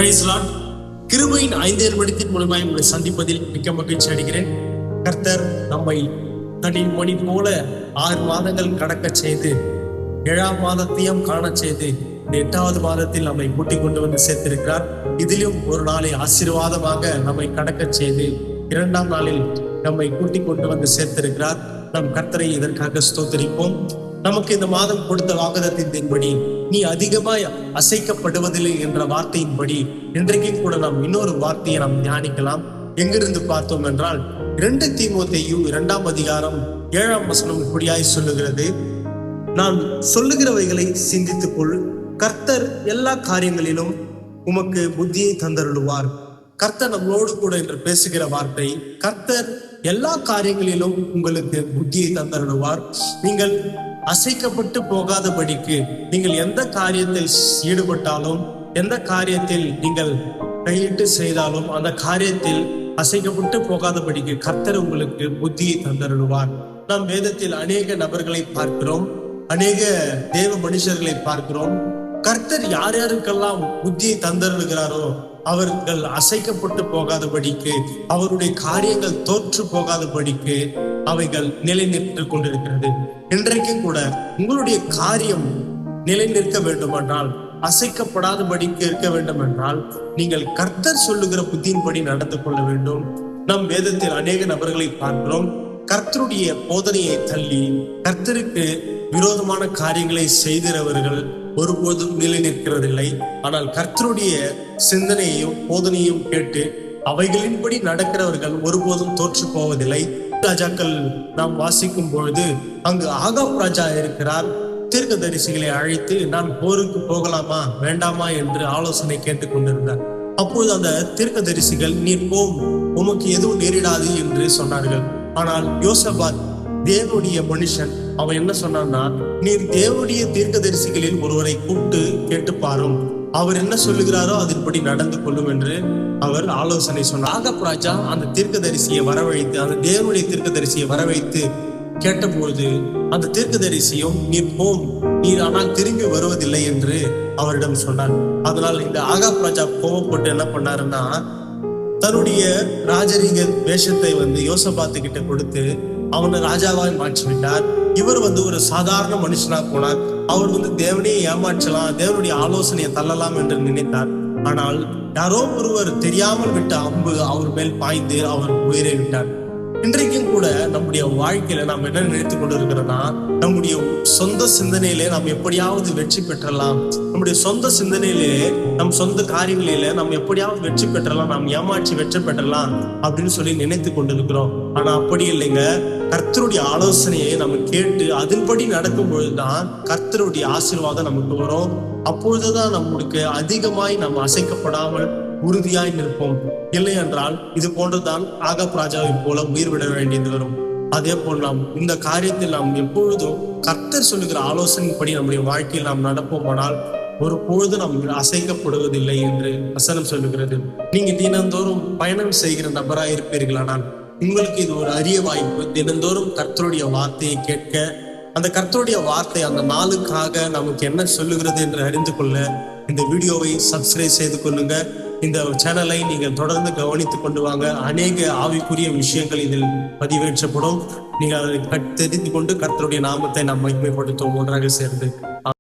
Price Lord. கிருபையின் 5 மணித்தின் மூலமாய் உங்களை சந்திப்பதில் மிக்க மகிழ்ச்சி அடைகிறேன். கர்த்தர் நம்மை தனின் மணி போல 6 மாதங்கள் கடக்க செய்து 7ஆம் மாதத்தையும் காண செய்து 8வது மாதத்தில் நம்மை கூட்டிக் கொண்டு வந்து சேர்த்திருக்கிறார். இதிலும் ஒரு நாளை ஆசீர்வாதமாக நம்மை கடக்க செய்து 2ஆம் நாளில் நம்மை கூட்டிக் கொண்டு வந்து சேர்த்திருக்கிறார். நம் கர்த்தரை இதற்காக ஸ்தோத்திரிப்போம். நமக்கு இந்த மாதம் கொடுத்த வாக்குதத்தின்படி நீ அதிகமாய் அசைக்கப்படுவதில்லை என்ற வார்த்தையின்படி இன்றைக்கும் கூட நாம் இன்னொரு வார்த்தையை நாம் தியானிக்கலாம். எங்கிருந்து பார்த்தோம் என்றால் 2 தீமோத்தேயு 2ஆம் அதிகாரம் 7ஆம் வசனம் இப்படியாய் சொல்லுகிறது, நான் சொல்லுகிறவைகளை சிந்தித்துக்கொள், கர்த்தர் எல்லா காரியங்களிலும் உமக்கு புத்தியை தந்தருளுவார். கர்த்தர் நம்மளோடு கூட என்று பேசுகிற வார்த்தை, கர்த்தர் எல்லா காரியங்களிலும் உங்களுக்கு புத்தியை தந்தருளுவார். நீங்கள் அசைக்கப்பட்டு போகாதபடிக்கு நீங்கள் எந்த காரியத்தில் ஈடுபட்டாலும், எந்த காரியத்தில் நீங்கள் கையிட்டு செய்தாலும் அந்த காரியத்தில் அசைக்கப்பட்டு போகாதபடிக்கு கர்த்தர் உங்களுக்கு புத்தியை தந்தருளுவார். நாம் வேதத்தில் அநேக நபர்களை பார்க்கிறோம், அநேக தேவ மனுஷர்களை பார்க்கிறோம். கர்த்தர் யார் யாருக்கெல்லாம் புத்தியை தந்தருளுகிறாரோ அவர்கள் அசைக்கப்பட்டு போகாதபடிக்கு, அவருடைய காரியங்கள் தோற்று போகாதபடிக்கு அவைகள் நிலை நின்று கொண்டிருக்கிறது. இன்றைக்கும் கூட உங்களுடைய காரியம் நிலை நிற்க வேண்டும் என்றால், அசைக்கப்படாதபடிக்கு இருக்க வேண்டும் என்றால், நீங்கள் கர்த்தர் சொல்லுகிற புத்தியின்படி நடந்து கொள்ள வேண்டும். நம் வேதத்தில் அநேக நபர்களை பார்க்கிறோம், கர்த்தருடைய போதனையை தள்ளி கர்த்தருக்கு விரோதமான காரியங்களை செய்கிறவர்கள் ஒருபோதும் நிலை நிற்கிறதில்லை. ஆனால் கர்த்தருடைய சிந்தனையையும் போதனையும் கேட்டு அவைகளின்படி நடக்கிறவர்கள் ஒருபோதும் தோற்று போவதில்லை. ராஜாக்கள் நாம் வாசிக்கும் பொழுது அங்கு ஆகாப் ராஜா இருக்கிறார். தீர்க்கதரிசிகளை அழைத்து நான் போருக்கு போகலாமா வேண்டாமா என்று ஆலோசனை கேட்டுக் கொண்டிருந்தார். அப்போது அந்த தீர்க்கதரிசிகள் நீர் போம், உமக்கு எதுவும் நேரிடாது என்று சொன்னார்கள். ஆனால் யோசபாத் தேவனுடைய மனுஷன், அவன் என்ன சொன்னான்னா, நீர் தேவனுடைய தீர்க்கதரிசிகளில் ஒருவரை கூப்பிட்டு கேட்டு பாரும், அவர் என்ன சொல்லுகிறாரோ அதன்படி நடந்து கொள்ளும் என்று அவர் ஆலோசனை சொன்னார். ஆகாப் ராஜா அந்த தீர்க்கதரிசியை வரவழைத்து, அந்த தேவனுடைய தீர்க்கதரிசியை வரவைத்து கேட்டபொழுது அந்த தீர்க்கதரிசியும் நீர் போம், நீர் ஆனால் திரும்பி வருவதில்லை என்று அவரிடம் சொன்னார். அதனால் இந்த ஆகாப் ராஜா கோபப்பட்டு என்ன பண்ணாருன்னா, தன்னுடைய ராஜரீக வேஷத்தை யோசபாத்து கிட்ட கொடுத்து அவனை ராஜாவாய் மாற்றிவிட்டார். இவர் ஒரு சாதாரண மனுஷனா போனார். அவர் தேவனையே ஏமாற்றலாம், தேவனுடைய ஆலோசனையை தள்ளலாம் என்று நினைத்தார். ஆனால் யாரோ ஒருவர் தெரியாமல் விட்ட அம்பு அவர் மேல் பாய்ந்து அவர் உயிரை விட்டார். இன்றைக்கும் கூட நம்முடைய வாழ்க்கையில நாம் என்ன நினைத்துக் கொண்டு இருக்கிறோம்னா, நம்முடைய சொந்த சிந்தனையிலே நாம் எப்படியாவது வெற்றி பெற்றலாம், நம்முடைய சொந்த சிந்தனையிலே நம் சொந்த காரியங்களிலே நாம் எப்படியாவது வெற்றி பெற்றலாம், நாம் ஏமாற்றி வெற்றி பெற்றலாம் அப்படின்னு சொல்லி நினைத்து கொண்டிருக்கிறோம். ஆனா அப்படி இல்லைங்க. கர்த்தருடைய ஆலோசனையை நம்ம கேட்டு அதன்படி நடக்கும் பொழுதுதான் கர்த்தருடைய ஆசீர்வாதம் நமக்கு வரும். அப்பொழுதுதான் நம்மளுக்கு அதிகமாய் நாம் அசைக்கப்படாமல் உறுதியாய் நிற்போம். இல்லை என்றால் இது போன்றுதான் ஆகாப் ராஜாவை போல உயிர் விட வேண்டியது வரும். அதே போல் நாம் இந்த காரியத்தில் நாம் எப்பொழுதும் கர்த்தர் சொல்லுகிற ஆலோசனைப்படி நம்முடைய வாழ்க்கையில் நாம் நடப்போமானால் ஒரு பொழுது நாம் அசைக்கப்படுவதில்லை என்று வசனம் சொல்லுகிறது. நீங்க தினந்தோறும் பயணம் செய்கிற நபராய் இருப்பீர்களானால் உங்களுக்கு இது ஒரு அரிய வாய்ப்பு. தினந்தோறும் கர்த்தருடைய வார்த்தையை கேட்க, அந்த கர்த்தருடைய வார்த்தை அந்த நாளுக்காக நமக்கு என்ன சொல்லுகிறது என்று அறிந்து கொள்ள இந்த வீடியோவை சப்ஸ்கிரைப் செய்து கொள்ளுங்க. இந்த சேனலை நீங்கள் தொடர்ந்து கவனித்துக் கொண்டு வாங்க. அநேக ஆவிக்குரிய விஷயங்கள் இதில் பதிவேற்றப்படும். நீங்கள் அதை தெரிந்து கொண்டு கர்த்தருடைய நாமத்தை நாம் மகிமைப்படுத்துவோம் ஒன்றாக சேர்ந்து.